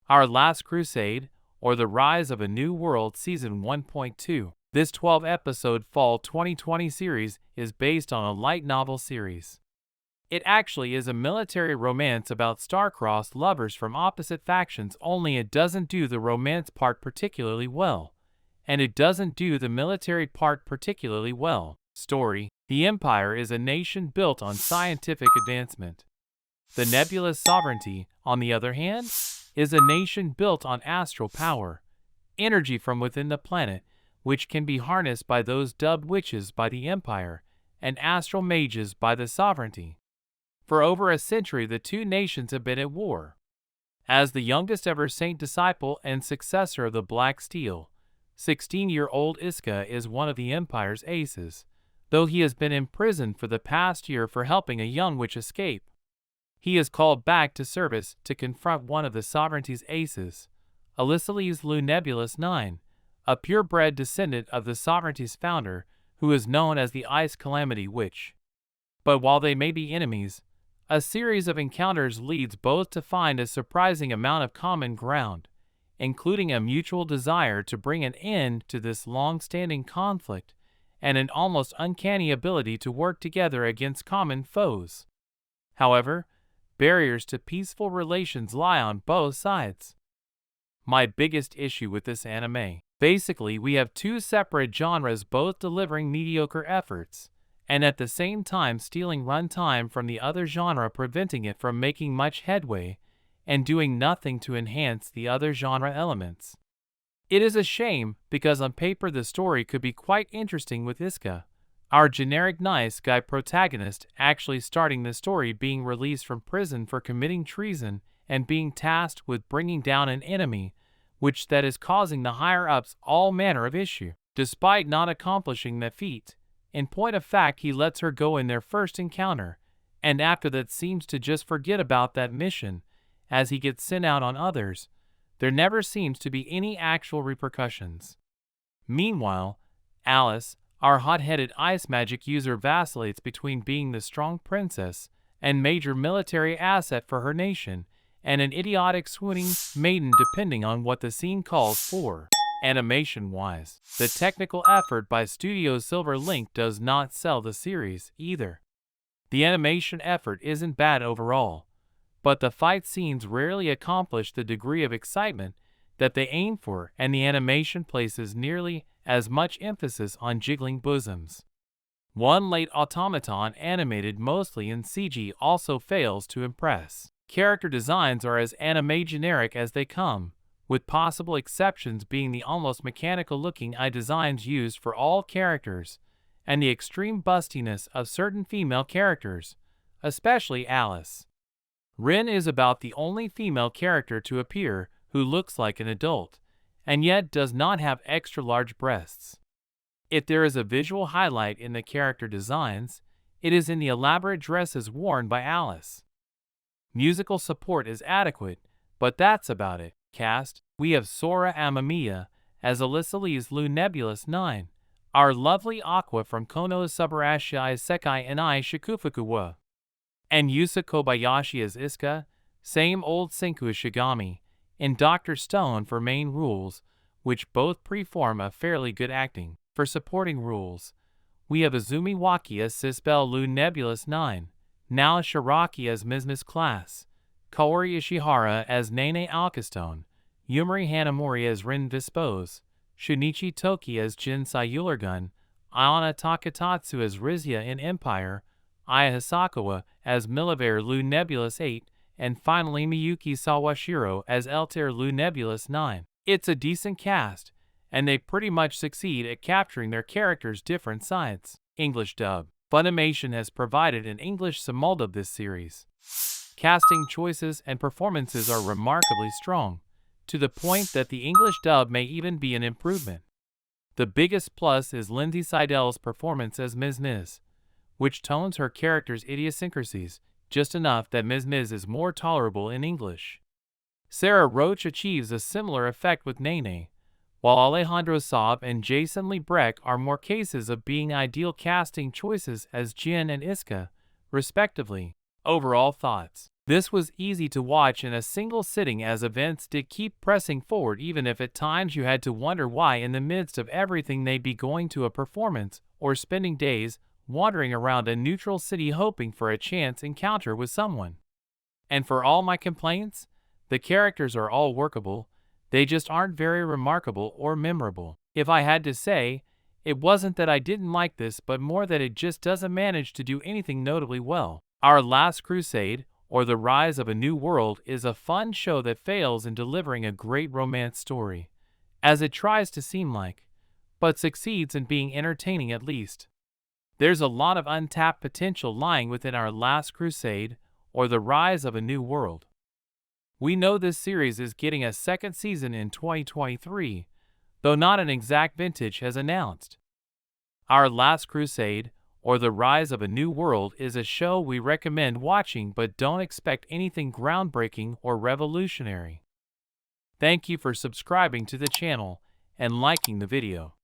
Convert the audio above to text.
Our Last Crusade, or The Rise of a New World Season 1.2. This 12-episode Fall 2020 series is based on a light novel series. It actually is a military romance about star-crossed lovers from opposite factions, only it doesn't do the romance part particularly well. And it doesn't do the military part particularly well. Story: the Empire is a nation built on scientific advancement. The nebulous sovereignty, on the other hand, is a nation built on astral power, energy from within the planet, which can be harnessed by those dubbed witches by the Empire, and astral mages by the sovereignty. For over a century the two nations have been at war. As the youngest ever saint disciple and successor of the Black Steel, 16-year-old Iska is one of the Empire's aces, though he has been imprisoned for the past year for helping a young witch escape. He is called back to service to confront one of the sovereignty's aces, Alyssales Lu Nebulous 9, a purebred descendant of the sovereignty's founder, who is known as the Ice Calamity Witch. But while they may be enemies, a series of encounters leads both to find a surprising amount of common ground, including a mutual desire to bring an end to this long-standing conflict and an almost uncanny ability to work together against common foes. However, barriers to peaceful relations lie on both sides. My biggest issue with this anime: basically we have two separate genres both delivering mediocre efforts, and at the same time stealing runtime from the other genre, preventing it from making much headway and doing nothing to enhance the other genre elements. It is a shame because on paper the story could be quite interesting with Iska, our generic nice guy protagonist, actually starting the story being released from prison for committing treason and being tasked with bringing down an enemy, which that is causing the higher-ups all manner of issue. Despite not accomplishing that feat, in point of fact he lets her go in their first encounter, and after that seems to just forget about that mission as he gets sent out on others. There never seems to be any actual repercussions. Meanwhile, Alice, our hot-headed ice magic user, vacillates between being the strong princess and major military asset for her nation, and an idiotic swooning maiden depending on what the scene calls for. Animation-wise, the technical effort by Studio Silver Link does not sell the series either. The animation effort isn't bad overall, but the fight scenes rarely accomplish the degree of excitement that they aim for, and the animation places nearly as much emphasis on jiggling bosoms. One late automaton animated mostly in CG also fails to impress. Character designs are as anime generic as they come, with possible exceptions being the almost mechanical-looking eye designs used for all characters, and the extreme bustiness of certain female characters, especially Alice. Rin is about the only female character to appear who looks like an adult, and yet does not have extra-large breasts. If there is a visual highlight in the character designs, it is in the elaborate dresses worn by Alice. Musical support is adequate, but that's about it. Cast: we have Sora Amamiya as Alyssales Lu Nebulous 9, our lovely Aqua from Kono Subarashi Isekai Nai Shikufuku wa, and Yusa Kobayashi as Iska, same old Senku Shigami, and Dr. Stone for main roles, which both perform a fairly good acting. For supporting roles, we have Azumi Waki as Sisbel Lu Nebulous 9, Nao Shiraki as Ms. Class, Kaori Ishihara as Nene Alkastone, Yumari Hanamori as Rin Vispose, Shunichi Toki as Jin Sayulergun, Ayana Takatatsu as Rizia in Empire, Aya Hisakawa as Miliver Lu Nebulous 8, and finally Miyuki Sawashiro as Eltair Lu Nebulous 9. It's a decent cast, and they pretty much succeed at capturing their characters' different sides. English dub. Funimation has provided an English simul of this series. Casting choices and performances are remarkably strong, to the point that the English dub may even be an improvement. The biggest plus is Lindsay Seidel's performance as Ms. Ms, which tones her character's idiosyncrasies just enough that Ms. Ms is more tolerable in English. Sarah Roach achieves a similar effect with Nene, while Alejandro Saab and Jason Lee Breck are more cases of being ideal casting choices as Jin and Iska, respectively. Overall thoughts. This was easy to watch in a single sitting as events did keep pressing forward, even if at times you had to wonder why in the midst of everything they'd be going to a performance or spending days wandering around a neutral city hoping for a chance encounter with someone. And for all my complaints, the characters are all workable, they just aren't very remarkable or memorable. If I had to say, it wasn't that I didn't like this, but more that it just doesn't manage to do anything notably well. Our Last Crusade, or The Rise of a New World, is a fun show that fails in delivering a great romance story, as it tries to seem like, but succeeds in being entertaining at least. There's a lot of untapped potential lying within Our Last Crusade, or The Rise of a New World. We know this series is getting a second season in 2023, though not an exact vintage has announced. Our Last Crusade, or The Rise of a New World, is a show we recommend watching, but don't expect anything groundbreaking or revolutionary. Thank you for subscribing to the channel and liking the video.